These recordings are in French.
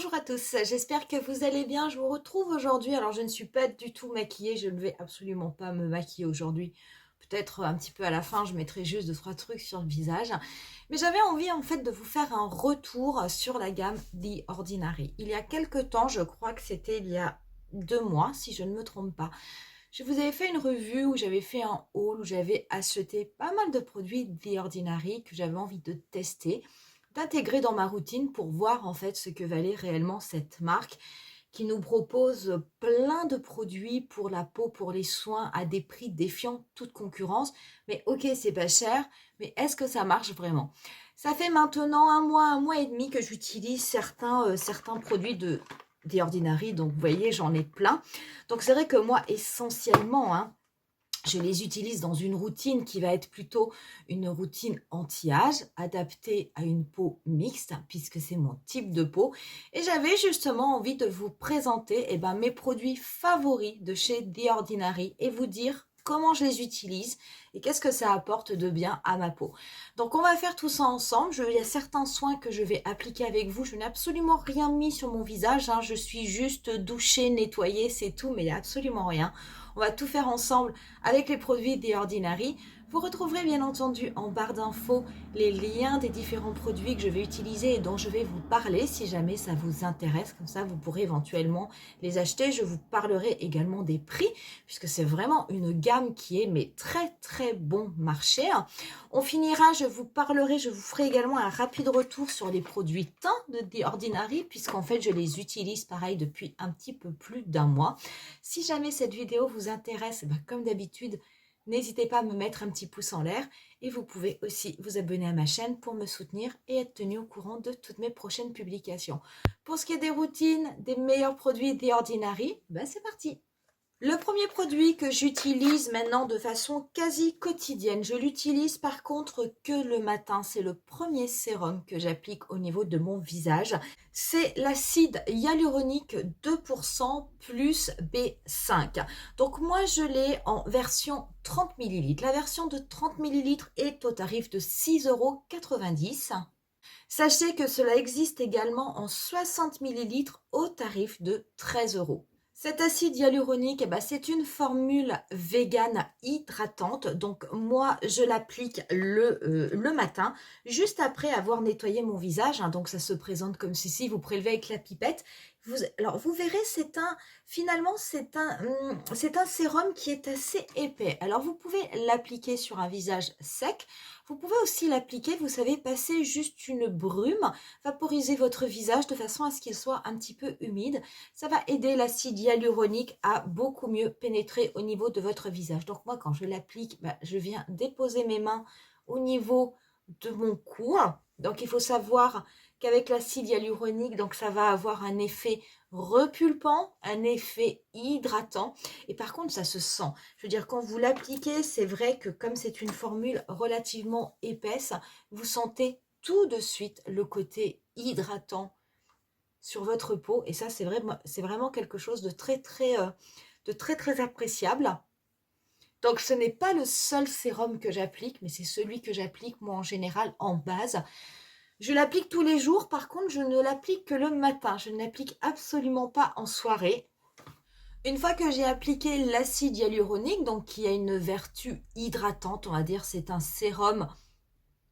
Bonjour à tous, j'espère que vous allez bien. Je vous retrouve aujourd'hui. Alors, je ne suis pas du tout maquillée, je ne vais absolument pas me maquiller aujourd'hui. Peut-être un petit peu à la fin, je mettrai juste 2-3 trucs sur le visage. Mais j'avais envie en fait de vous faire un retour sur la gamme The Ordinary. Il y a quelques temps, je crois que c'était il y a 2 mois, si je ne me trompe pas. Je vous avais fait une revue où j'avais fait un haul, où j'avais acheté pas mal de produits The Ordinary que j'avais envie de tester, d'intégrer dans ma routine pour voir en fait ce que valait réellement cette marque qui nous propose plein de produits pour la peau, pour les soins à des prix défiant toute concurrence. Mais ok, c'est pas cher, mais est-ce que ça marche vraiment? Ça fait maintenant un mois et demi que j'utilise certains produits de The Ordinary, donc vous voyez, j'en ai plein. Donc c'est vrai que moi, essentiellement, je les utilise dans une routine qui va être plutôt une routine anti-âge, adaptée à une peau mixte, puisque c'est mon type de peau. Et j'avais justement envie de vous présenter mes produits favoris de chez The Ordinary et vous dire comment je les utilise et qu'est-ce que ça apporte de bien à ma peau. Donc on va faire tout ça ensemble. Il y a certains soins que je vais appliquer avec vous. Je n'ai absolument rien mis sur mon visage. Je suis juste douchée, nettoyée, c'est tout, mais il n'y a absolument rien. On va tout faire ensemble avec les produits The Ordinary. Vous retrouverez bien entendu en barre d'infos les liens des différents produits que je vais utiliser et dont je vais vous parler si jamais ça vous intéresse. Comme ça, vous pourrez éventuellement les acheter. Je vous parlerai également des prix puisque c'est vraiment une gamme qui est mais très très bon marché. On finira, je vous ferai également un rapide retour sur les produits teint de The Ordinary puisqu'en fait je les utilise pareil depuis un petit peu plus d'un mois. Si jamais cette vidéo vous intéresse, comme d'habitude, n'hésitez pas à me mettre un petit pouce en l'air et vous pouvez aussi vous abonner à ma chaîne pour me soutenir et être tenu au courant de toutes mes prochaines publications. Pour ce qui est des routines, des meilleurs produits The Ordinary, c'est parti! Le premier produit que j'utilise maintenant de façon quasi quotidienne, je l'utilise par contre que le matin, c'est le premier sérum que j'applique au niveau de mon visage. C'est l'acide hyaluronique 2% plus B5. Donc moi je l'ai en version 30 ml. La version de 30 ml est au tarif de 6,90 €. Sachez que cela existe également en 60 ml au tarif de 13 €. Cet acide hyaluronique, c'est une formule végane hydratante. Donc moi, je l'applique le matin, juste après avoir nettoyé mon visage. Donc ça se présente comme ceci, vous prélevez avec la pipette. Alors vous verrez, finalement, c'est un sérum qui est assez épais. Alors vous pouvez l'appliquer sur un visage sec. Vous pouvez aussi l'appliquer, vous savez, passer juste une brume, vaporiser votre visage de façon à ce qu'il soit un petit peu humide. Ça va aider l'acide hyaluronique à beaucoup mieux pénétrer au niveau de votre visage. Donc moi, quand je l'applique, je viens déposer mes mains au niveau de mon cou. Donc il faut savoir qu'avec l'acide hyaluronique, donc ça va avoir un effet repulpant, un effet hydratant. Et par contre, ça se sent. Je veux dire, quand vous l'appliquez, c'est vrai que comme c'est une formule relativement épaisse, vous sentez tout de suite le côté hydratant sur votre peau. Et ça, c'est vraiment quelque chose de très appréciable. Donc, ce n'est pas le seul sérum que j'applique, mais c'est celui que j'applique, moi, en général, en base. Je l'applique tous les jours. Par contre, je ne l'applique que le matin. Je ne l'applique absolument pas en soirée. Une fois que j'ai appliqué l'acide hyaluronique, donc qui a une vertu hydratante, on va dire, c'est un sérum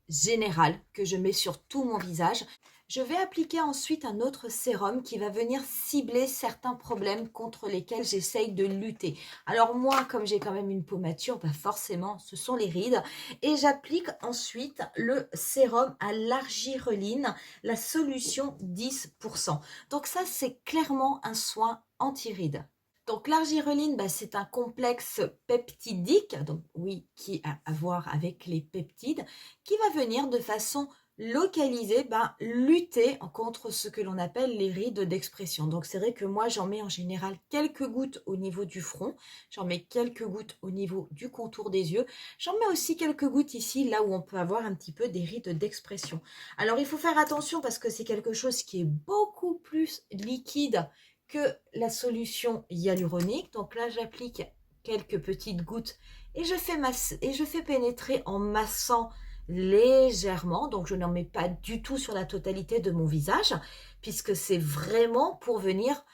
général que je mets sur tout mon visage. Je vais appliquer ensuite un autre sérum qui va venir cibler certains problèmes contre lesquels j'essaye de lutter. Alors moi, comme j'ai quand même une peau mature, forcément, ce sont les rides. Et j'applique ensuite le sérum à l'argireline, la solution 10%. Donc ça, c'est clairement un soin anti-rides. Donc l'argireline, c'est un complexe peptidique, donc oui, qui a à voir avec les peptides, qui va venir de façon localisée lutter contre ce que l'on appelle les rides d'expression. Donc c'est vrai que moi j'en mets en général quelques gouttes au niveau du front, j'en mets quelques gouttes au niveau du contour des yeux, j'en mets aussi quelques gouttes ici, là où on peut avoir un petit peu des rides d'expression. Alors il faut faire attention parce que c'est quelque chose qui est beaucoup plus liquide que la solution hyaluronique. Donc là, j'applique quelques petites gouttes et je fais pénétrer en massant légèrement, donc je n'en mets pas du tout sur la totalité de mon visage, puisque c'est vraiment pour venir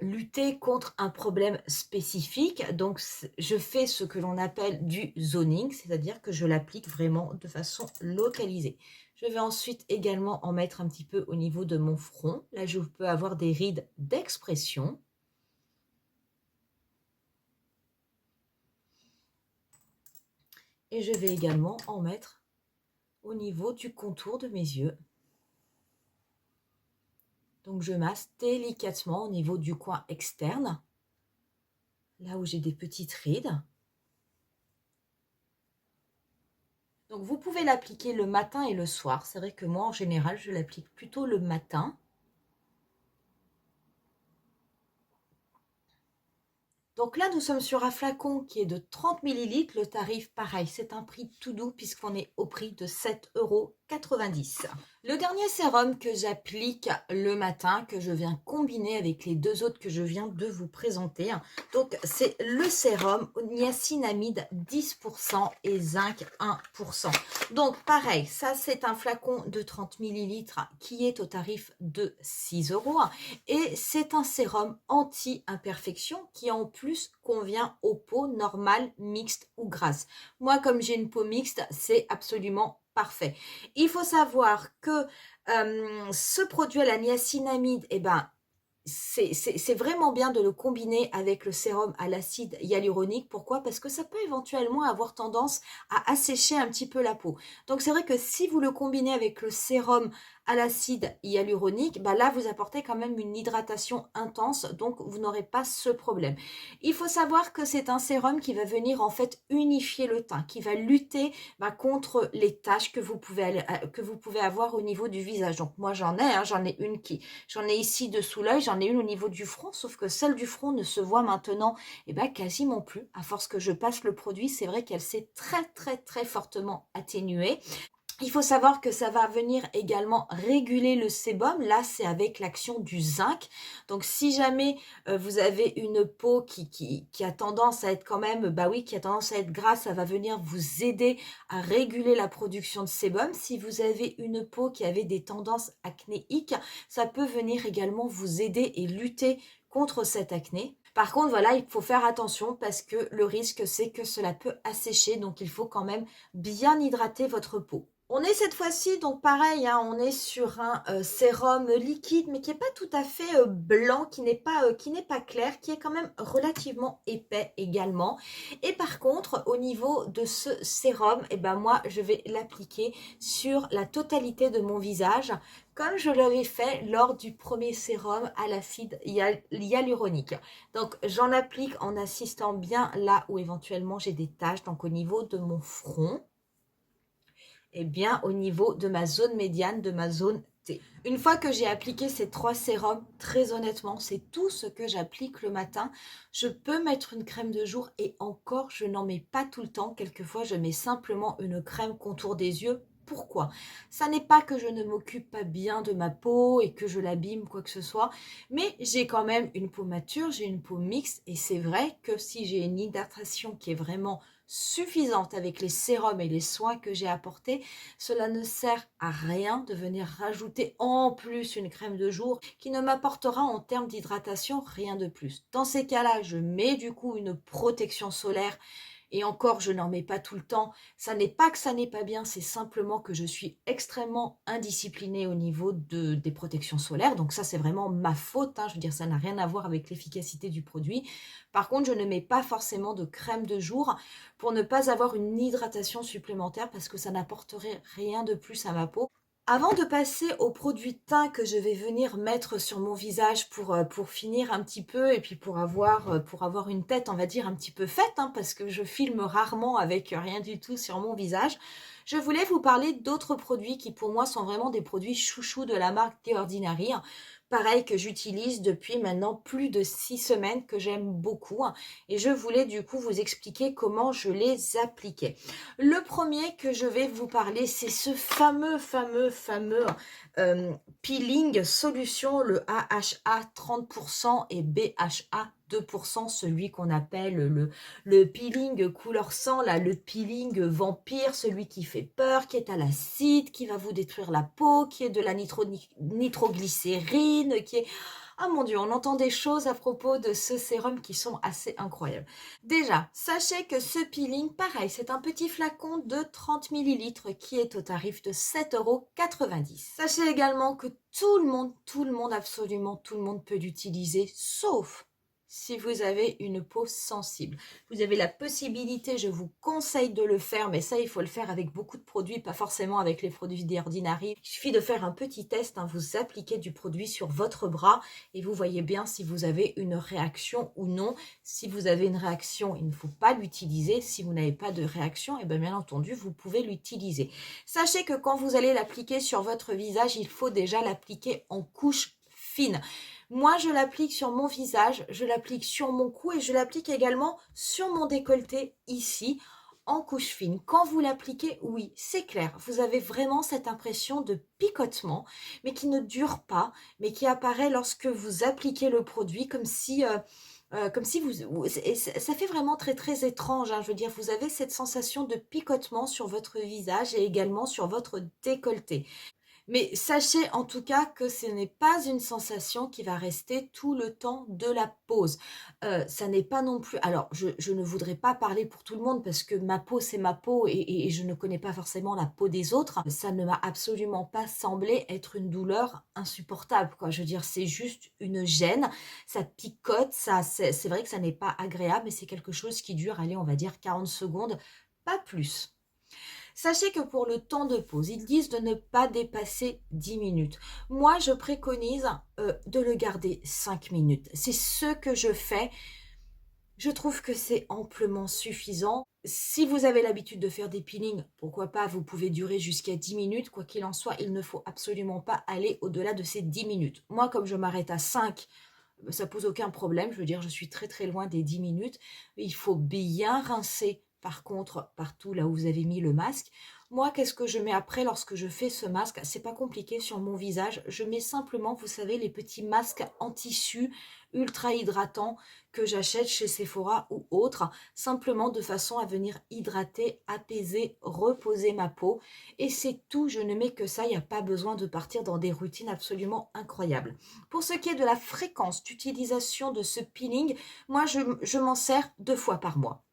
lutter contre un problème spécifique. Donc je fais ce que l'on appelle du zoning, c'est-à-dire que je l'applique vraiment de façon localisée. Je vais ensuite également en mettre un petit peu au niveau de mon front. Là, je peux avoir des rides d'expression. Et je vais également en mettre au niveau du contour de mes yeux. Donc je masse délicatement au niveau du coin externe, là où j'ai des petites rides. Donc vous pouvez l'appliquer le matin et le soir. C'est vrai que moi en général je l'applique plutôt le matin. Donc là, nous sommes sur un flacon qui est de 30 ml. Le tarif, pareil, c'est un prix tout doux puisqu'on est au prix de 7,90 €. Le dernier sérum que j'applique le matin, que je viens combiner avec les deux autres que je viens de vous présenter, donc c'est le sérum niacinamide 10% et zinc 1%. Donc pareil, ça c'est un flacon de 30 ml qui est au tarif de 6 € et c'est un sérum anti-imperfection qui en plus convient aux peaux normales, mixtes ou grasses. Moi, comme j'ai une peau mixte, c'est absolument parfait. Il faut savoir que ce produit à la niacinamide, eh ben, c'est vraiment bien de le combiner avec le sérum à l'acide hyaluronique. Pourquoi? Parce que ça peut éventuellement avoir tendance à assécher un petit peu la peau. Donc c'est vrai que si vous le combinez avec le sérum à l'acide hyaluronique, bah là vous apportez quand même une hydratation intense, donc vous n'aurez pas ce problème. Il faut savoir que c'est un sérum qui va venir en fait unifier le teint, qui va lutter contre les taches que vous pouvez avoir au niveau du visage. Donc moi j'en ai ici dessous l'œil, j'en ai une au niveau du front, sauf que celle du front ne se voit maintenant quasiment plus. À force que je passe le produit, c'est vrai qu'elle s'est très très très fortement atténuée. Il faut savoir que ça va venir également réguler le sébum. Là, c'est avec l'action du zinc. Donc, si jamais vous avez une peau qui a tendance à être quand même, qui a tendance à être grasse, ça va venir vous aider à réguler la production de sébum. Si vous avez une peau qui avait des tendances acnéiques, ça peut venir également vous aider et lutter contre cette acné. Par contre, voilà, il faut faire attention parce que le risque, c'est que cela peut assécher. Donc, il faut quand même bien hydrater votre peau. On est cette fois-ci, donc pareil, on est sur un sérum liquide, mais qui n'est pas tout à fait blanc, qui n'est pas clair, qui est quand même relativement épais également. Et par contre, au niveau de ce sérum, moi, je vais l'appliquer sur la totalité de mon visage, comme je l'avais fait lors du premier sérum à l'acide hyaluronique. Donc, j'en applique en assistant bien là où éventuellement j'ai des taches, donc au niveau de mon front. Et bien au niveau de ma zone médiane, de ma zone T. Une fois que j'ai appliqué ces 3 sérums, très honnêtement, c'est tout ce que j'applique le matin. Je peux mettre une crème de jour et encore, je n'en mets pas tout le temps. Quelquefois, je mets simplement une crème contour des yeux. Pourquoi? Ça n'est pas que je ne m'occupe pas bien de ma peau et que je l'abîme, quoi que ce soit, mais j'ai quand même une peau mature, j'ai une peau mixte et c'est vrai que si j'ai une hydratation qui est vraiment suffisante avec les sérums et les soins que j'ai apportés, cela ne sert à rien de venir rajouter en plus une crème de jour qui ne m'apportera en termes d'hydratation rien de plus. Dans ces cas-là, je mets du coup une protection solaire. Et encore, je n'en mets pas tout le temps. Ça n'est pas que ça n'est pas bien, c'est simplement que je suis extrêmement indisciplinée au niveau des protections solaires. Donc ça, c'est vraiment ma faute. Je veux dire, ça n'a rien à voir avec l'efficacité du produit. Par contre, je ne mets pas forcément de crème de jour pour ne pas avoir une hydratation supplémentaire parce que ça n'apporterait rien de plus à ma peau. Avant de passer au produit teint que je vais venir mettre sur mon visage pour finir un petit peu et puis pour avoir une tête, on va dire, un petit peu faite, parce que je filme rarement avec rien du tout sur mon visage, je voulais vous parler d'autres produits qui pour moi sont vraiment des produits chouchous de la marque The Ordinary. Pareil que j'utilise depuis maintenant plus de 6 semaines, que j'aime beaucoup. Et je voulais du coup vous expliquer comment je les appliquais. Le premier que je vais vous parler, c'est ce fameux peeling solution, le AHA 30% et BHA 2%, celui qu'on appelle le peeling couleur sang, là, le peeling vampire, celui qui fait peur, qui est à l'acide, qui va vous détruire la peau, qui est de la nitroglycérine, qui est... Ah mon Dieu, on entend des choses à propos de ce sérum qui sont assez incroyables. Déjà, sachez que ce peeling, pareil, c'est un petit flacon de 30 millilitres qui est au tarif de 7,90 €. Sachez également que tout le monde, absolument tout le monde peut l'utiliser, sauf si vous avez une peau sensible. Vous avez la possibilité, je vous conseille de le faire, mais ça, il faut le faire avec beaucoup de produits, pas forcément avec les produits d'Ordinary. Il suffit de faire un petit test, hein, vous appliquez du produit sur votre bras et vous voyez bien si vous avez une réaction ou non. Si vous avez une réaction, il ne faut pas l'utiliser. Si vous n'avez pas de réaction, et bien entendu, vous pouvez l'utiliser. Sachez que quand vous allez l'appliquer sur votre visage, il faut déjà l'appliquer en couche fine. Moi, je l'applique sur mon visage, je l'applique sur mon cou et je l'applique également sur mon décolleté ici, en couche fine. Quand vous l'appliquez, oui, c'est clair, vous avez vraiment cette impression de picotement, mais qui ne dure pas, mais qui apparaît lorsque vous appliquez le produit, comme si ça fait vraiment très très étrange, hein, je veux dire, vous avez cette sensation de picotement sur votre visage et également sur votre décolleté. Mais sachez en tout cas que ce n'est pas une sensation qui va rester tout le temps de la pause. Ça n'est pas non plus... Alors, je ne voudrais pas parler pour tout le monde parce que ma peau, c'est ma peau et je ne connais pas forcément la peau des autres. Ça ne m'a absolument pas semblé être une douleur insupportable, quoi. Je veux dire, c'est juste une gêne, ça picote, c'est vrai que ça n'est pas agréable, mais c'est quelque chose qui dure, allez, on va dire 40 secondes, pas plus. Sachez que pour le temps de pause, ils disent de ne pas dépasser 10 minutes. Moi, je préconise de le garder 5 minutes. C'est ce que je fais. Je trouve que c'est amplement suffisant. Si vous avez l'habitude de faire des peelings, pourquoi pas, vous pouvez durer jusqu'à 10 minutes. Quoi qu'il en soit, il ne faut absolument pas aller au-delà de ces 10 minutes. Moi, comme je m'arrête à 5, ça pose aucun problème. Je veux dire, je suis très très loin des 10 minutes. Il faut bien rincer, par contre, partout là où vous avez mis le masque. Moi, qu'est-ce que je mets après lorsque je fais ce masque? C'est pas compliqué sur mon visage. Je mets simplement, vous savez, les petits masques en tissu ultra hydratants que j'achète chez Sephora ou autre, simplement de façon à venir hydrater, apaiser, reposer ma peau. Et c'est tout, je ne mets que ça, il n'y a pas besoin de partir dans des routines absolument incroyables. Pour ce qui est de la fréquence d'utilisation de ce peeling, moi je m'en sers 2 fois par mois,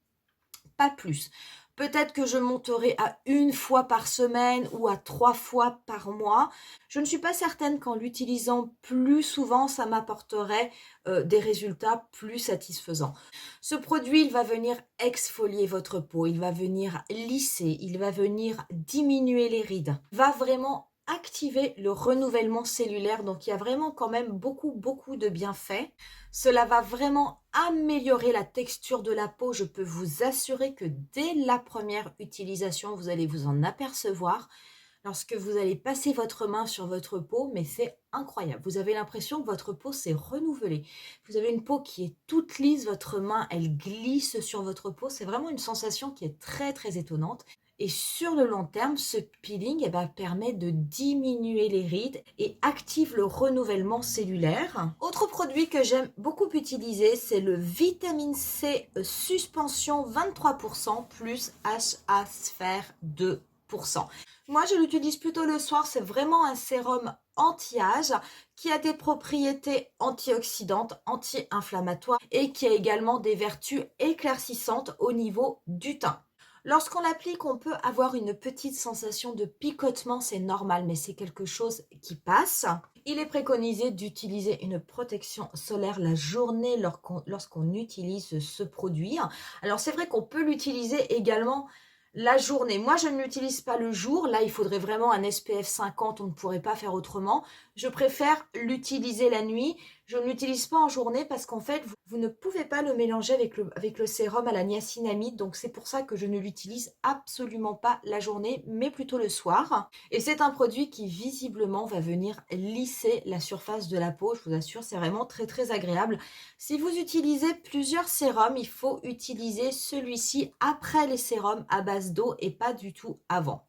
pas plus. Peut-être que je monterai à 1 fois par semaine ou à 3 fois par mois. Je ne suis pas certaine qu'en l'utilisant plus souvent, ça m'apporterait des résultats plus satisfaisants. Ce produit, il va venir exfolier votre peau, il va venir lisser, il va venir diminuer les rides, va vraiment activer le renouvellement cellulaire. Donc, il y a vraiment quand même beaucoup de bienfaits. Cela va vraiment améliorer la texture de la peau. Je peux vous assurer que dès la première utilisation, vous allez vous en apercevoir. Lorsque vous allez passer votre main sur votre peau, mais c'est incroyable. Vous avez l'impression que votre peau s'est renouvelée. Vous avez une peau qui est toute lisse, votre main, elle glisse sur votre peau. C'est vraiment une sensation qui est très très étonnante. Et sur le long terme, ce peeling permet de diminuer les rides et active le renouvellement cellulaire. Autre produit que j'aime beaucoup utiliser, c'est le vitamine C suspension 23% plus HA Sphère 2%. Moi, je l'utilise plutôt le soir. C'est vraiment un sérum anti-âge qui a des propriétés antioxydantes, anti-inflammatoires et qui a également des vertus éclaircissantes au niveau du teint. Lorsqu'on l'applique, on peut avoir une petite sensation de picotement, c'est normal, mais c'est quelque chose qui passe. Il est préconisé d'utiliser une protection solaire la journée lorsqu'on utilise ce produit. Alors c'est vrai qu'on peut l'utiliser également la journée. Moi, je ne l'utilise pas le jour. Là, il faudrait vraiment un SPF 50. On ne pourrait pas faire autrement. Je préfère l'utiliser la nuit. Je ne l'utilise pas en journée parce qu'en fait, vous ne pouvez pas le mélanger avec le sérum à la niacinamide. Donc, c'est pour ça que je ne l'utilise absolument pas la journée, mais plutôt le soir. Et c'est un produit qui, visiblement, va venir lisser la surface de la peau. Je vous assure, c'est vraiment très, très agréable. Si vous utilisez plusieurs sérums, il faut utiliser celui-ci après les sérums à base d'eau et pas du tout avant.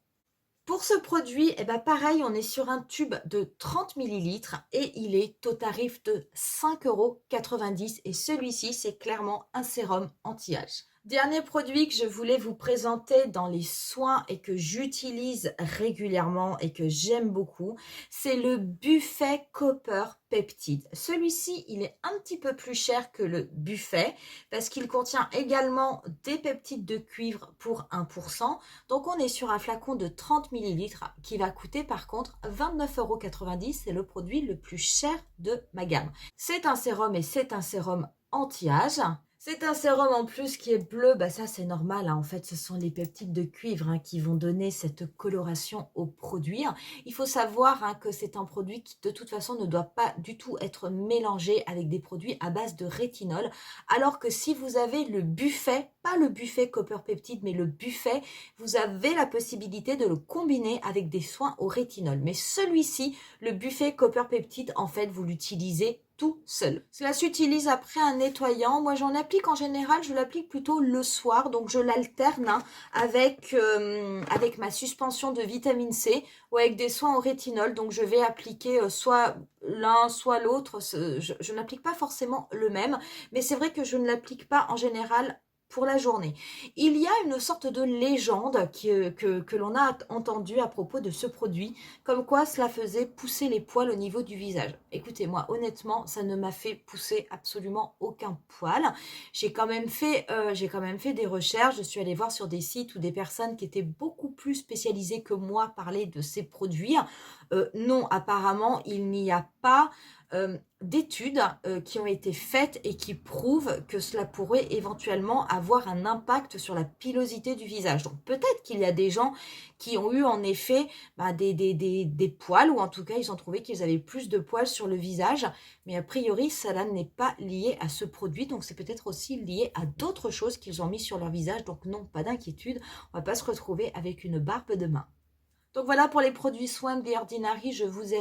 Pour ce produit, eh ben pareil, on est sur un tube de 30 millilitres et il est au tarif de 5,90 € et celui-ci, c'est clairement un sérum anti-âge. Dernier produit que je voulais vous présenter dans les soins et que j'utilise régulièrement et que j'aime beaucoup, c'est le Buffet Copper Peptide. Celui-ci, il est un petit peu plus cher que le Buffet parce qu'il contient également des peptides de cuivre pour 1%. Donc on est sur un flacon de 30 millilitres qui va coûter par contre 29,90 €. C'est le produit le plus cher de ma gamme. C'est un sérum et c'est un sérum anti-âge. C'est un sérum en plus qui est bleu, bah ça c'est normal, hein. En fait ce sont les peptides de cuivre qui vont donner cette coloration au produit. Il faut savoir que c'est un produit qui de toute façon ne doit pas du tout être mélangé avec des produits à base de rétinol, alors que si vous avez le Buffet, pas le Buffet Copper Peptide mais le Buffet, vous avez la possibilité de le combiner avec des soins au rétinol. Mais celui-ci, le Buffet Copper Peptide, en fait vous l'utilisez tout seul. Cela s'utilise après un nettoyant. Moi, j'en applique en général, je l'applique plutôt le soir. Donc, je l'alterne avec ma suspension de vitamine C ou avec des soins au rétinol. Donc, je vais appliquer soit l'un, soit l'autre. Je n'applique pas forcément le même. Mais c'est vrai que je ne l'applique pas en général pour la journée. Il y a une sorte de légende que l'on a entendue à propos de ce produit, comme quoi cela faisait pousser les poils au niveau du visage. Écoutez, moi, honnêtement, ça ne m'a fait pousser absolument aucun poil. J'ai quand même fait des recherches, je suis allée voir sur des sites où des personnes qui étaient beaucoup plus spécialisées que moi parlaient de ces produits. Non, apparemment, il n'y a pas d'études qui ont été faites et qui prouvent que cela pourrait éventuellement avoir un impact sur la pilosité du visage. Donc peut-être qu'il y a des gens qui ont eu en effet des poils, ou en tout cas ils ont trouvé qu'ils avaient plus de poils sur le visage, mais a priori cela n'est pas lié à ce produit, donc c'est peut-être aussi lié à d'autres choses qu'ils ont mis sur leur visage. Donc non, pas d'inquiétude, on ne va pas se retrouver avec une barbe de main. Donc voilà pour les produits soins de The Ordinary, je vous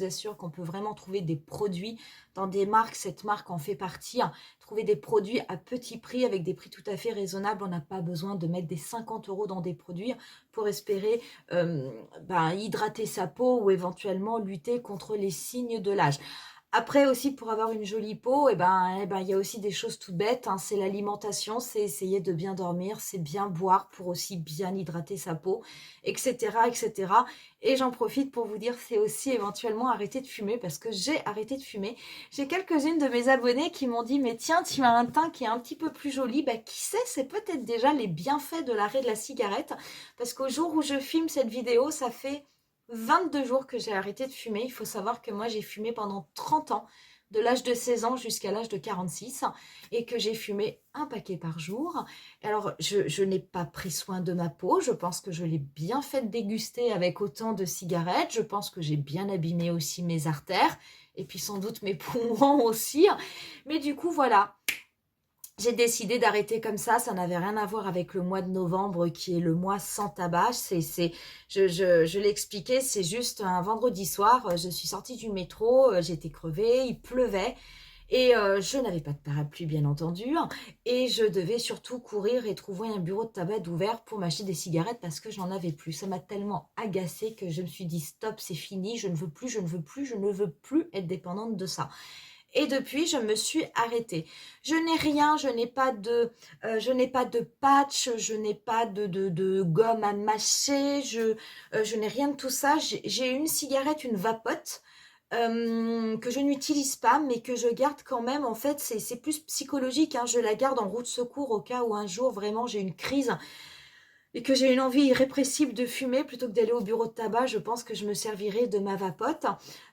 assure qu'on peut vraiment trouver des produits dans des marques, cette marque en fait partie, trouver des produits à petit prix avec des prix tout à fait raisonnables. On n'a pas besoin de mettre des 50 € dans des produits pour espérer hydrater sa peau ou éventuellement lutter contre les signes de l'âge. Après aussi, pour avoir une jolie peau, il y a aussi des choses toutes bêtes, c'est l'alimentation, c'est essayer de bien dormir, c'est bien boire pour aussi bien hydrater sa peau, etc., etc. Et j'en profite pour vous dire, c'est aussi éventuellement arrêter de fumer, parce que j'ai arrêté de fumer. J'ai quelques-unes de mes abonnés qui m'ont dit, mais tiens, tu as un teint qui est un petit peu plus joli. Qui sait, c'est peut-être déjà les bienfaits de l'arrêt de la cigarette, parce qu'au jour où je filme cette vidéo, ça fait 22 jours que j'ai arrêté de fumer. Il faut savoir que moi j'ai fumé pendant 30 ans, de l'âge de 16 ans jusqu'à l'âge de 46, et que j'ai fumé un paquet par jour. Alors je n'ai pas pris soin de ma peau, je pense que je l'ai bien fait déguster avec autant de cigarettes, je pense que j'ai bien abîmé aussi mes artères, et puis sans doute mes poumons aussi, mais du coup voilà. J'ai décidé d'arrêter comme ça n'avait rien à voir avec le mois de novembre qui est le mois sans tabac. Je l'ai expliqué, c'est juste un vendredi soir, je suis sortie du métro, j'étais crevée, il pleuvait et je n'avais pas de parapluie bien entendu et je devais surtout courir et trouver un bureau de tabac ouvert pour m'acheter des cigarettes parce que j'en avais plus. Ça m'a tellement agacée que je me suis dit stop, c'est fini, je ne veux plus être dépendante de ça. Et depuis, je me suis arrêtée. Je n'ai rien, je n'ai pas de patch, je n'ai pas de gomme à mâcher, je n'ai rien de tout ça. J'ai une cigarette, une vapote, que je n'utilise pas, mais que je garde quand même. En fait, c'est plus psychologique, Je la garde en roue de secours au cas où un jour, vraiment, j'ai une crise et que j'ai une envie irrépressible de fumer, plutôt que d'aller au bureau de tabac, je pense que je me servirai de ma vapote.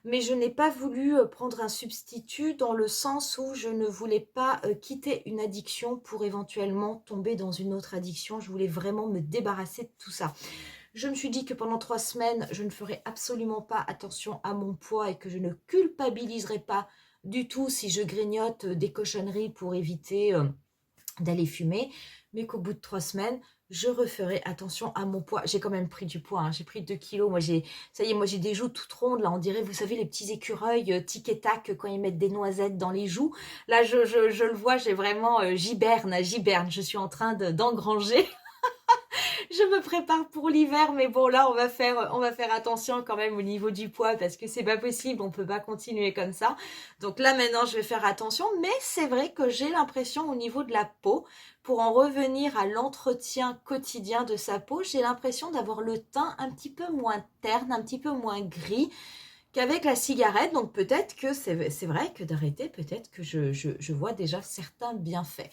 Mais je n'ai pas voulu prendre un substitut dans le sens où je ne voulais pas quitter une addiction pour éventuellement tomber dans une autre addiction. Je voulais vraiment me débarrasser de tout ça. Je me suis dit que pendant 3 semaines, je ne ferai absolument pas attention à mon poids et que je ne culpabiliserai pas du tout si je grignote des cochonneries pour éviter d'aller fumer, mais qu'au bout de 3 semaines, je referai attention à mon poids. J'ai quand même pris du poids, j'ai pris 2 kilos. Moi, j'ai des joues toutes rondes, là, on dirait, vous savez, les petits écureuils tic et tac quand ils mettent des noisettes dans les joues. Là, je le vois, j'ai vraiment, j'hiberne, je suis en train d'engranger. Je me prépare pour l'hiver, mais bon là on va faire attention quand même au niveau du poids parce que c'est pas possible, on peut pas continuer comme ça. Donc là maintenant je vais faire attention, mais c'est vrai que j'ai l'impression au niveau de la peau, pour en revenir à l'entretien quotidien de sa peau, j'ai l'impression d'avoir le teint un petit peu moins terne, un petit peu moins gris qu'avec la cigarette. Donc peut-être que c'est vrai que d'arrêter, peut-être que je vois déjà certains bienfaits.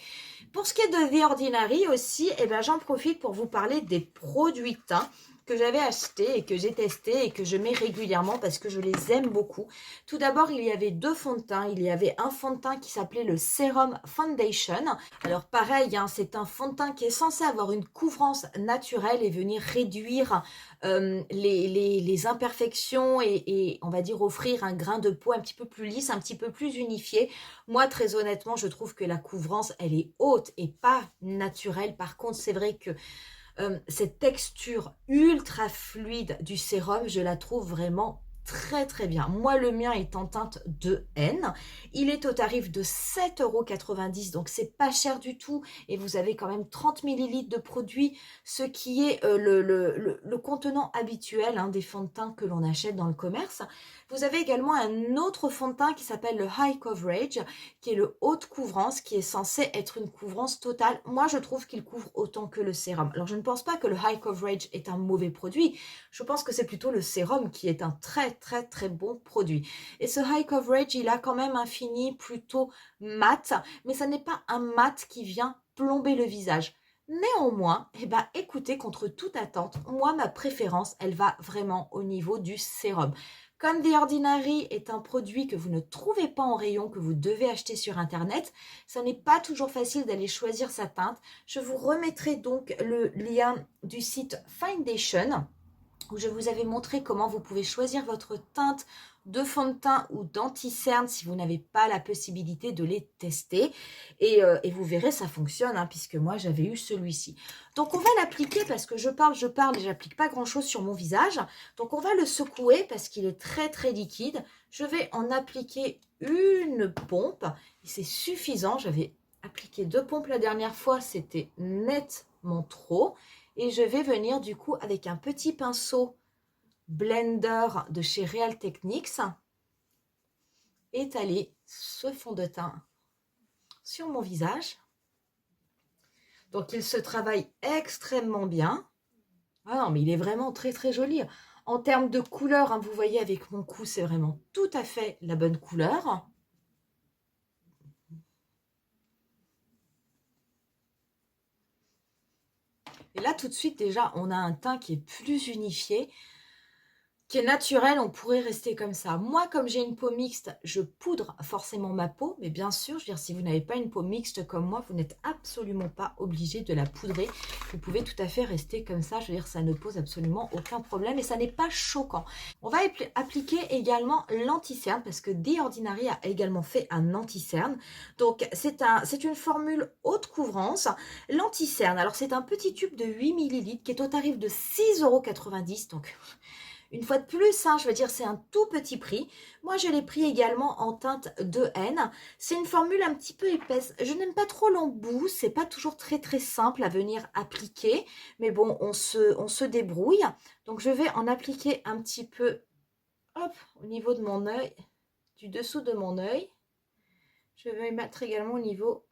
Pour ce qui est de The Ordinary aussi, eh ben, j'en profite pour vous parler des produits teints que j'avais achetés et que j'ai testés et que je mets régulièrement parce que je les aime beaucoup. Tout d'abord, il y avait deux fonds de teint. Il y avait un fond de teint qui s'appelait le Serum Foundation. Alors pareil, hein, c'est un fond de teint qui est censé avoir une couvrance naturelle et venir réduire les imperfections et on va dire offrir un grain de peau un petit peu plus lisse, un petit peu plus unifié. Moi, très honnêtement, je trouve que la couvrance, elle est haute et pas naturelle. Par contre, c'est vrai que cette texture ultra fluide du sérum, je la trouve vraiment très très bien. Moi, le mien est en teinte 2N. Il est au tarif de 7,90 €, donc c'est pas cher du tout. Et vous avez quand même 30 millilitres de produit, ce qui est le contenant habituel, hein, des fonds de teint que l'on achète dans le commerce. Vous avez également un autre fond de teint qui s'appelle le High Coverage, qui est le haute couvrance, qui est censé être une couvrance totale. Moi, je trouve qu'il couvre autant que le sérum. Alors, je ne pense pas que le High Coverage est un mauvais produit. Je pense que c'est plutôt le sérum qui est un très, très, très bon produit. Et ce High Coverage, il a quand même un fini plutôt mat, mais ça n'est pas un mat qui vient plomber le visage. Néanmoins, eh ben, écoutez, contre toute attente, moi, ma préférence, elle va vraiment au niveau du sérum. Comme The Ordinary est un produit que vous ne trouvez pas en rayon, que vous devez acheter sur Internet, ça n'est pas toujours facile d'aller choisir sa teinte. Je vous remettrai donc le lien du site Foundation, où je vous avais montré comment vous pouvez choisir votre teinte de fond de teint ou d'anti-cerne si vous n'avez pas la possibilité de les tester. Et vous verrez, ça fonctionne, hein, puisque moi, j'avais eu celui-ci. Donc, on va l'appliquer parce que je parle et j'applique pas grand-chose sur mon visage. Donc, on va le secouer parce qu'il est très, très liquide. Je vais en appliquer une pompe. Et c'est suffisant. J'avais appliqué 2 pompes la dernière fois. C'était nettement trop. Et je vais venir du coup avec un petit pinceau blender de chez Real Techniques étaler ce fond de teint sur mon visage. Donc il se travaille extrêmement bien. Ah non, mais il est vraiment très très joli. En termes de couleur, hein, vous voyez avec mon cou, c'est vraiment tout à fait la bonne couleur. Et là, tout de suite, déjà, on a un teint qui est plus unifié, qui est naturel, on pourrait rester comme ça. Moi, comme j'ai une peau mixte, je poudre forcément ma peau, mais bien sûr, je veux dire, si vous n'avez pas une peau mixte comme moi, vous n'êtes absolument pas obligé de la poudrer. Vous pouvez tout à fait rester comme ça, je veux dire, ça ne pose absolument aucun problème et ça n'est pas choquant. On va appliquer également l'anti-cerne, parce que The Ordinary a également fait un anti-cerne. Donc, c'est une formule haute couvrance. L'anti-cerne, alors c'est un petit tube de 8 millilitres qui est au tarif de 6,90 €, donc... Une fois de plus, hein, je veux dire, c'est un tout petit prix. Moi, je l'ai pris également en teinte 2N. C'est une formule un petit peu épaisse. Je n'aime pas trop l'embout. C'est pas toujours très très simple à venir appliquer. Mais bon, on se débrouille. Donc, je vais en appliquer un petit peu, hop, au niveau de mon œil, du dessous de mon œil. Je vais mettre également au niveau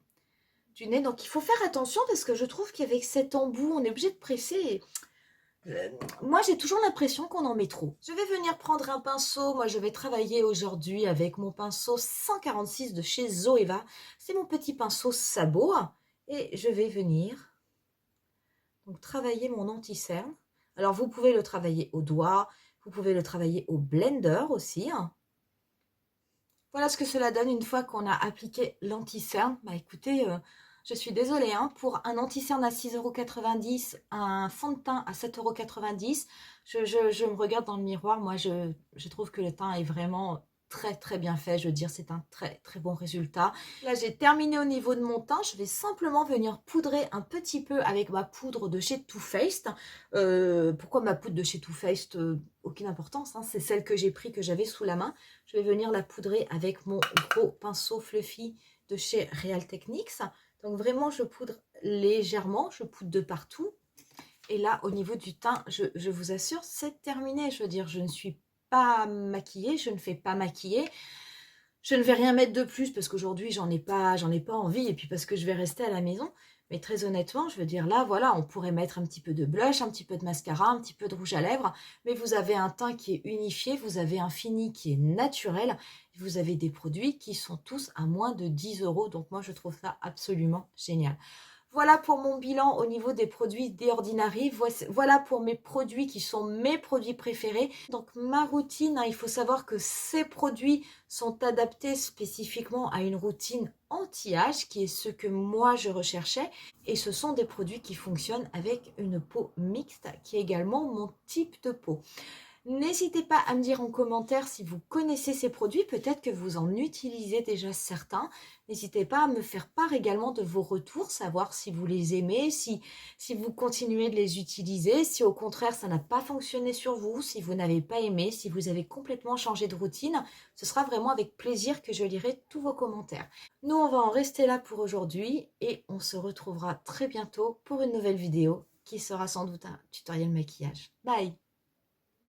du nez. Donc, il faut faire attention parce que je trouve qu'avec cet embout, on est obligé de presser et... moi, j'ai toujours l'impression qu'on en met trop. Je vais venir prendre un pinceau. Moi, je vais travailler aujourd'hui avec mon pinceau 146 de chez Zoeva. C'est mon petit pinceau sabot. Et je vais venir donc travailler mon anti-cerne. Alors, vous pouvez le travailler au doigt. Vous pouvez le travailler au blender aussi. Voilà ce que cela donne une fois qu'on a appliqué l'anti-cerne. Bah écoutez... je suis désolée, hein, pour un anti-cerne à 6,90 €, un fond de teint à 7,90 €, je me regarde dans le miroir, moi je trouve que le teint est vraiment très très bien fait, je veux dire c'est un très très bon résultat. Là j'ai terminé au niveau de mon teint, je vais simplement venir poudrer un petit peu avec ma poudre de chez Too Faced. Pourquoi ma poudre de chez Too Faced? Aucune importance, hein, c'est celle que j'ai pris, que j'avais sous la main. Je vais venir la poudrer avec mon gros pinceau fluffy de chez Real Techniques. Donc vraiment, je poudre légèrement, je poudre de partout. Et là, au niveau du teint, je vous assure, c'est terminé. Je veux dire, je ne suis pas maquillée, je ne fais pas maquiller. Je ne vais rien mettre de plus parce qu'aujourd'hui, j'en ai pas envie et puis parce que je vais rester à la maison. Mais très honnêtement, je veux dire, là, voilà, on pourrait mettre un petit peu de blush, un petit peu de mascara, un petit peu de rouge à lèvres, mais vous avez un teint qui est unifié, vous avez un fini qui est naturel, vous avez des produits qui sont tous à moins de 10 euros. Donc moi, je trouve ça absolument génial. Voilà pour mon bilan au niveau des produits The Ordinary. Voilà pour mes produits qui sont mes produits préférés. Donc ma routine, hein, il faut savoir que ces produits sont adaptés spécifiquement à une routine anti-âge qui est ce que moi je recherchais. Et ce sont des produits qui fonctionnent avec une peau mixte qui est également mon type de peau. N'hésitez pas à me dire en commentaire si vous connaissez ces produits, peut-être que vous en utilisez déjà certains. N'hésitez pas à me faire part également de vos retours, savoir si vous les aimez, si vous continuez de les utiliser, si au contraire ça n'a pas fonctionné sur vous, si vous n'avez pas aimé, si vous avez complètement changé de routine. Ce sera vraiment avec plaisir que je lirai tous vos commentaires. Nous, on va en rester là pour aujourd'hui et on se retrouvera très bientôt pour une nouvelle vidéo qui sera sans doute un tutoriel maquillage. Bye!